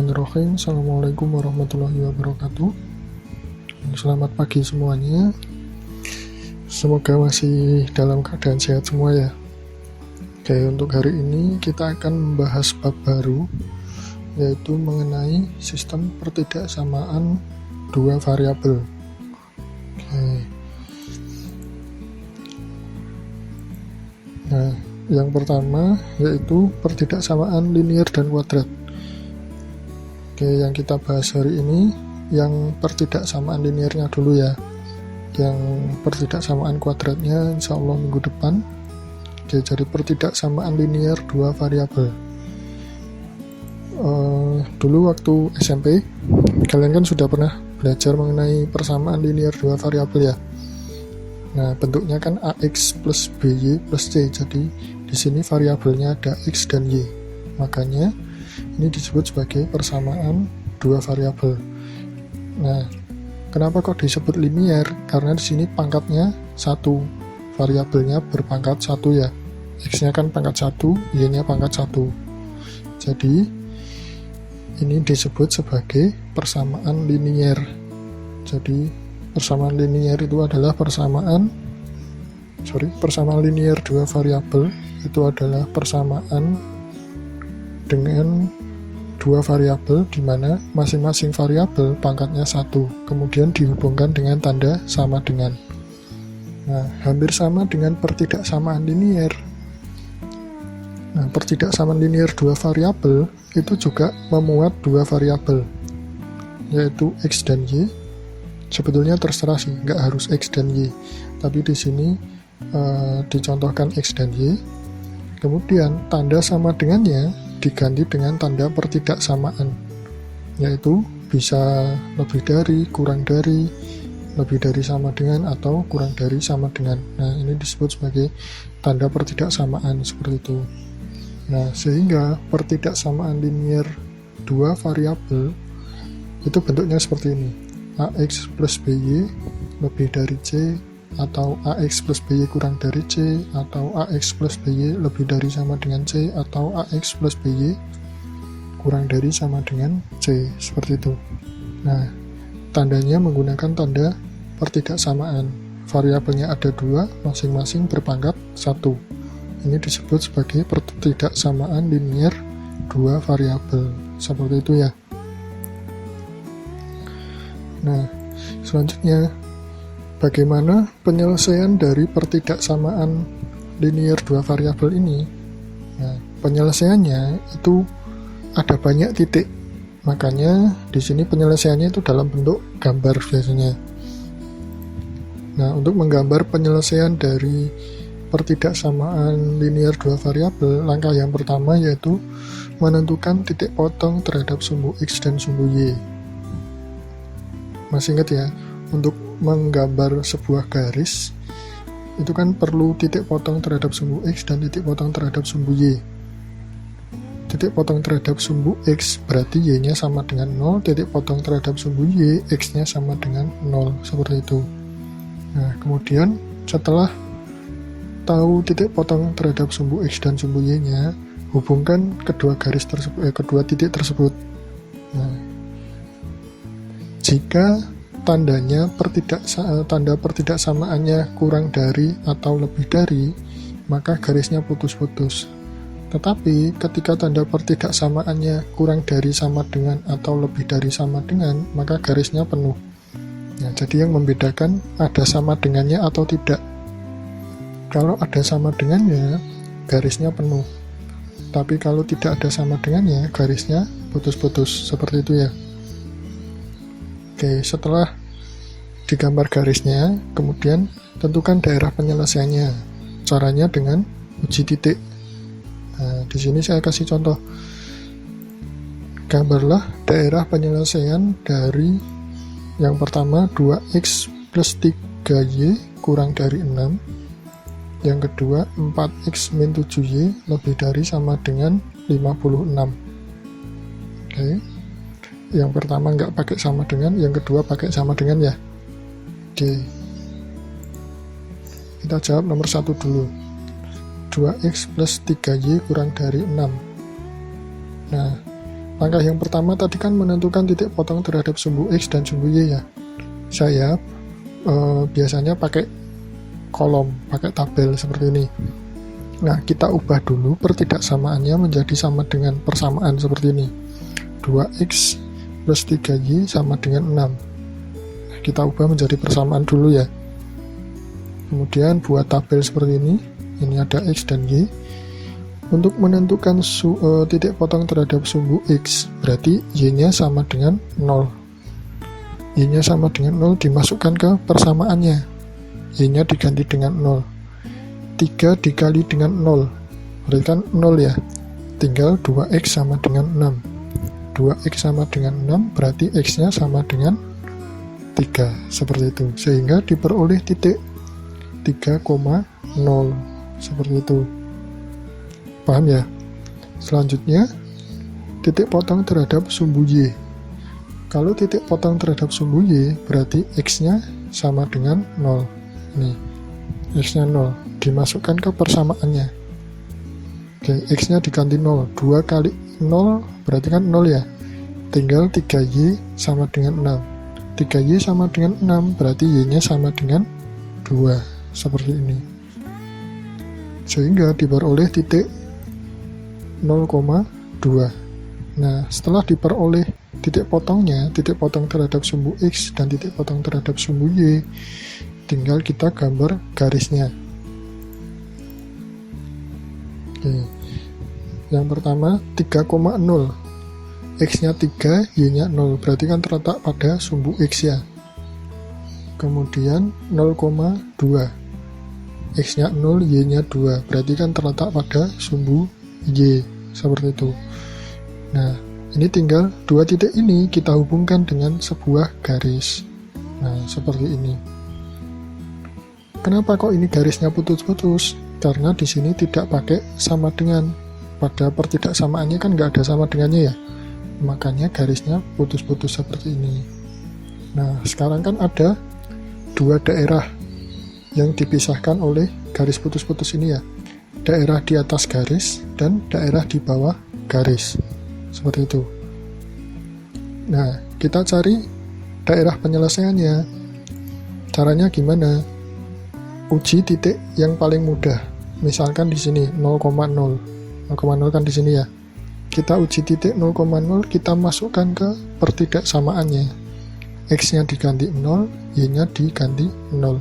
Bismillahirrahmanirrahim. Assalamualaikum warahmatullahi wabarakatuh. Selamat pagi semuanya. Semoga masih dalam keadaan sehat semua ya. Oke, untuk hari ini kita akan membahas bab baru, yaitu mengenai sistem pertidaksamaan dua variabel. Oke. Nah, yang pertama yaitu pertidaksamaan linier dan kuadrat. Oke, yang kita bahas hari ini yang pertidaksamaan liniernya dulu ya. Yang pertidaksamaan kuadratnya insya Allah minggu depan. Oke, jadi pertidaksamaan linier dua variabel. Dulu waktu SMP kalian kan sudah pernah belajar mengenai persamaan linier dua variabel ya. Nah, bentuknya kan AX plus BY plus C. Jadi di sini variabelnya ada X dan Y. Makanya ini disebut sebagai persamaan dua variabel. Nah, kenapa kok disebut linier? Karena di sini pangkatnya satu, variabelnya berpangkat satu ya. X-nya kan pangkat satu, Y-nya pangkat satu. Jadi ini disebut sebagai persamaan linier. Jadi persamaan linier itu adalah persamaan linier dua variabel itu adalah persamaan dengan dua variabel di mana masing-masing variabel pangkatnya satu, kemudian dihubungkan dengan tanda sama dengan. Nah, hampir sama dengan pertidaksamaan linier. Nah, pertidaksamaan linier dua variabel itu juga memuat dua variabel, yaitu X dan Y. Sebetulnya terserah sih, nggak harus X dan Y, tapi di sini dicontohkan X dan Y. Kemudian tanda sama dengannya diganti dengan tanda pertidaksamaan, yaitu bisa lebih dari, kurang dari, lebih dari sama dengan, atau kurang dari sama dengan. Nah, ini disebut sebagai tanda pertidaksamaan seperti itu. Nah, sehingga pertidaksamaan linier dua variabel itu bentuknya seperti ini. AX plus BY lebih dari C, atau AX plus BY kurang dari C, atau AX plus BY lebih dari sama dengan C, atau AX plus BY kurang dari sama dengan C, seperti itu. Nah, tandanya menggunakan tanda pertidaksamaan. Variabelnya ada dua, masing-masing berpangkat satu. Ini disebut sebagai pertidaksamaan linier dua variabel, seperti itu ya. Nah, selanjutnya bagaimana penyelesaian dari pertidaksamaan linier dua variabel ini? Nah, penyelesaiannya itu ada banyak titik. Makanya di sini penyelesaiannya itu dalam bentuk gambar biasanya. Nah, untuk menggambar penyelesaian dari pertidaksamaan linier dua variabel, langkah yang pertama yaitu menentukan titik potong terhadap sumbu X dan sumbu Y. Masih ingat ya, untuk menggambar sebuah garis itu kan perlu titik potong terhadap sumbu X dan titik potong terhadap sumbu Y. Titik potong terhadap sumbu X berarti Y-nya sama dengan 0, titik potong terhadap sumbu Y, X-nya sama dengan 0, seperti itu. Nah, kemudian setelah tahu titik potong terhadap sumbu X dan sumbu Y-nya, hubungkan kedua garis tersebut, kedua titik tersebut. Nah, jika tanda pertidaksamaannya kurang dari atau lebih dari, maka garisnya putus-putus. Tetapi ketika tanda pertidaksamaannya kurang dari sama dengan atau lebih dari sama dengan, maka garisnya penuh. Nah, jadi yang membedakan ada sama dengannya atau tidak. Kalau ada sama dengannya, garisnya penuh. Tapi kalau tidak ada sama dengannya, garisnya putus-putus. Seperti itu ya. Oke, setelah digambar garisnya, kemudian tentukan daerah penyelesaiannya. Caranya dengan uji titik. Nah, di sini saya kasih contoh. Gambarlah daerah penyelesaian dari yang pertama 2x plus 3y kurang dari 6. Yang kedua 4x min 7y lebih dari sama dengan 56. Oke. Yang pertama nggak pakai sama dengan, yang kedua pakai sama dengan ya. Oke. Kita jawab nomor 1 dulu. 2x plus 3y kurang dari 6. Nah, Langkah yang pertama tadi kan menentukan titik potong terhadap sumbu X dan sumbu Y ya. Saya biasanya pakai kolom, pakai tabel seperti ini. Nah, kita ubah dulu pertidaksamaannya menjadi sama dengan persamaan seperti ini. 2X plus 3Y sama dengan 6. Nah, kita ubah menjadi persamaan dulu ya. Kemudian buat tabel seperti ini. Ini ada X dan Y. Untuk menentukan titik potong terhadap sumbu X, berarti Y-nya sama dengan 0. Y-nya sama dengan 0 dimasukkan ke persamaannya. Y-nya diganti dengan 0. 3 dikali dengan 0, berarti kan 0 ya. Tinggal 2X sama dengan 6. 2X sama dengan 6 berarti X-nya sama dengan 3, seperti itu. Sehingga diperoleh titik 3,0 seperti itu. Paham ya? Selanjutnya titik potong terhadap sumbu Y. Kalau titik potong terhadap sumbu Y berarti X-nya sama dengan 0. Ini X-nya 0 dimasukkan ke persamaannya. Oke, X-nya diganti 0. 2 kali 0 berarti kan 0 ya. Tinggal 3Y sama dengan 6. 3Y sama dengan 6 berarti Y-nya sama dengan 2, seperti ini. Sehingga diperoleh titik 0,2. Nah, setelah diperoleh titik potongnya, titik potong terhadap sumbu X dan titik potong terhadap sumbu Y, tinggal kita gambar garisnya. Oke. Yang pertama 3,0. X-nya 3, Y-nya 0, berarti kan terletak pada sumbu X ya. Kemudian 0,2. X-nya 0, Y-nya 2, berarti kan terletak pada sumbu Y, seperti itu. Nah, ini tinggal dua titik ini kita hubungkan dengan sebuah garis. Nah, seperti ini. Kenapa kok ini garisnya putus-putus? Karena di sini tidak pakai sama dengan. Pada pertidaksamaannya kan nggak ada sama dengannya ya. Makanya garisnya putus-putus seperti ini. Nah, sekarang kan ada dua daerah yang dipisahkan oleh garis putus-putus ini ya. Daerah di atas garis dan daerah di bawah garis. Seperti itu. Nah, kita cari daerah penyelesaiannya. Caranya gimana? Uji titik yang paling mudah. Misalkan di sini 0,0. 0,0 kan di sini ya. Kita uji titik 0,0, kita masukkan ke pertidaksamaannya. X-nya diganti 0, Y-nya diganti 0.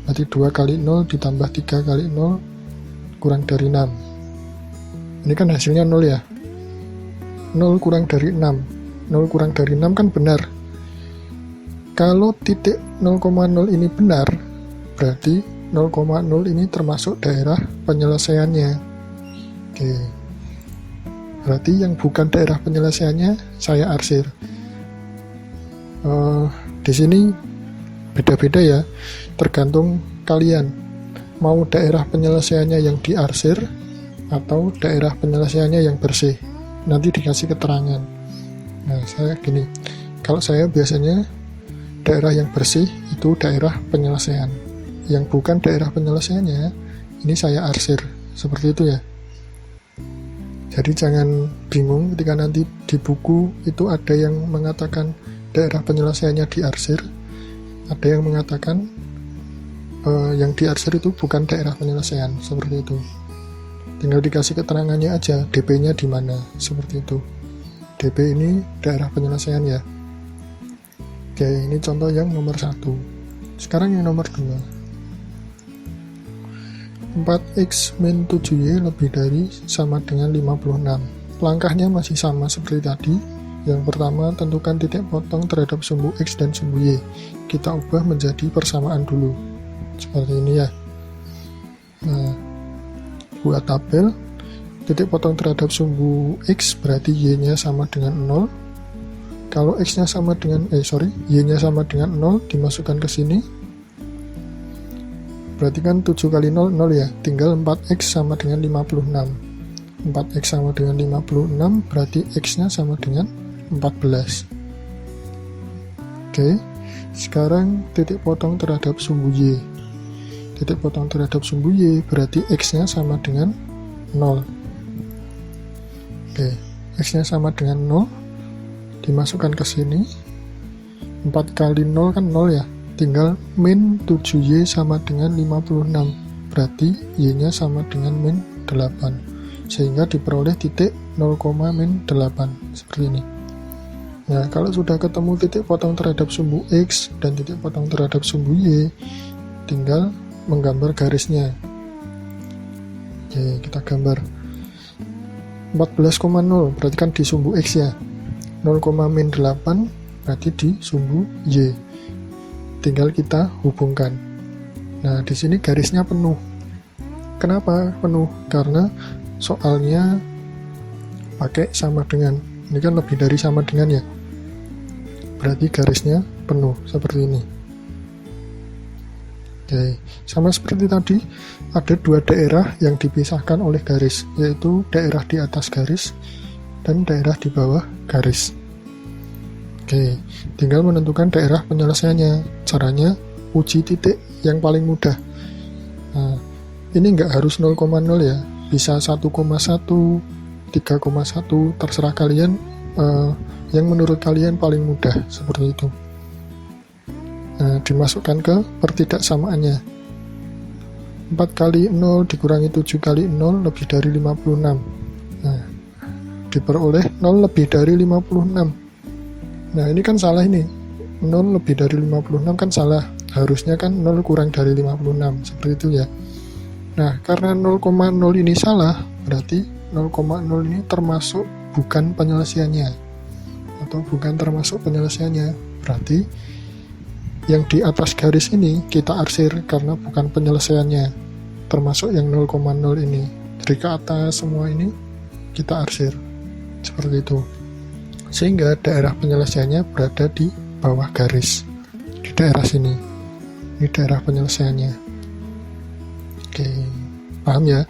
Berarti 2 kali 0 ditambah 3 kali 0 kurang dari 6. Ini kan hasilnya 0 ya. 0 kurang dari 6. 0 kurang dari 6 kan benar. Kalau titik 0,0 ini benar, berarti 0,0 ini termasuk daerah penyelesaiannya. Oke. Berarti yang bukan daerah penyelesaiannya saya arsir. Di sini beda-beda ya, tergantung kalian mau daerah penyelesaiannya yang diarsir atau daerah penyelesaiannya yang bersih. Nanti dikasih keterangan. Nah, saya gini, kalau saya biasanya daerah yang bersih itu daerah penyelesaian. Yang bukan daerah penyelesaiannya ini saya arsir, seperti itu ya. Jadi jangan bingung ketika nanti di buku itu ada yang mengatakan daerah penyelesaiannya diarsir, ada yang mengatakan yang diarsir itu bukan daerah penyelesaian, seperti itu. Tinggal dikasih keterangannya aja, DP-nya di mana, seperti itu. DP ini daerah penyelesaian ya. Oke, ini contoh yang nomor 1. Sekarang yang nomor 2. 4X min 7Y lebih dari sama dengan 56. Langkahnya masih sama seperti tadi. Yang pertama, tentukan titik potong terhadap sumbu X dan sumbu Y. Kita ubah menjadi persamaan dulu. Seperti ini ya. Nah, buat tabel, titik potong terhadap sumbu X berarti Y-nya sama dengan 0. Kalau X-nya sama dengan, Y-nya sama dengan 0, dimasukkan ke sini. Berarti kan 7 kali 0, 0 ya. Tinggal 4X sama dengan 56. 4X sama dengan 56, berarti X-nya sama dengan 14. Oke, sekarang titik potong terhadap sumbu Y. Titik potong terhadap sumbu Y berarti X-nya sama dengan 0. Oke, X nya sama dengan 0, dimasukkan ke sini. 4 kali 0 kan 0 ya, tinggal min 7Y sama dengan 56, berarti Y nya sama dengan min 8, sehingga diperoleh titik 0, min 8 seperti ini. Nah, kalau sudah ketemu titik potong terhadap sumbu X dan titik potong terhadap sumbu Y, tinggal menggambar garisnya. Oke, kita gambar 14,0 berarti kan di sumbu X ya, 0, min 8 berarti di sumbu Y, tinggal kita hubungkan. Nah, di sini garisnya penuh. Kenapa penuh? Karena soalnya pakai sama dengan, ini kan lebih dari sama dengan ya, berarti garisnya penuh seperti ini. Oke, sama seperti tadi, ada dua daerah yang dipisahkan oleh garis, yaitu daerah di atas garis dan daerah di bawah garis. Oke, tinggal menentukan daerah penyelesaiannya. Caranya uji titik yang paling mudah. Nah, ini nggak harus 0,0 ya, bisa 1,1, 3,1, terserah kalian, yang menurut kalian paling mudah, seperti itu. Nah, dimasukkan ke pertidaksamaannya. 4 kali 0 dikurangi 7 kali 0 lebih dari 56. Nah, diperoleh 0 lebih dari 56. Nah, ini kan salah ini. 0 lebih dari 56 kan salah. Harusnya kan 0 kurang dari 56, seperti itu ya. Nah, karena 0,0 ini salah, berarti 0,0 ini termasuk bukan penyelesaiannya, atau bukan termasuk penyelesaiannya. Berarti yang di atas garis ini kita arsir karena bukan penyelesaiannya, termasuk yang 0,0 ini. Dari ke atas semua ini kita arsir seperti itu, sehingga daerah penyelesaiannya berada di bawah garis, di daerah sini. Ini daerah penyelesaiannya. Oke, paham ya?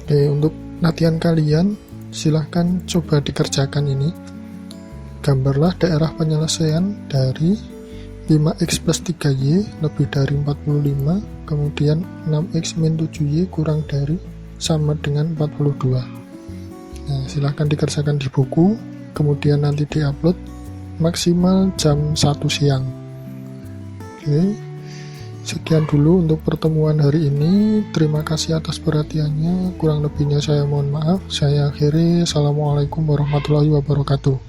Oke, untuk latihan kalian silahkan coba dikerjakan ini. Gambarlah daerah penyelesaian dari 5x plus 3y lebih dari 45, kemudian 6x min 7y kurang dari sama dengan 42. Nah, silahkan dikerjakan di buku, kemudian nanti diupload maksimal jam 1 siang. Oke, sekian dulu untuk pertemuan hari ini. Terima kasih atas perhatiannya. Kurang lebihnya saya mohon maaf. Saya akhiri. Assalamualaikum warahmatullahi wabarakatuh.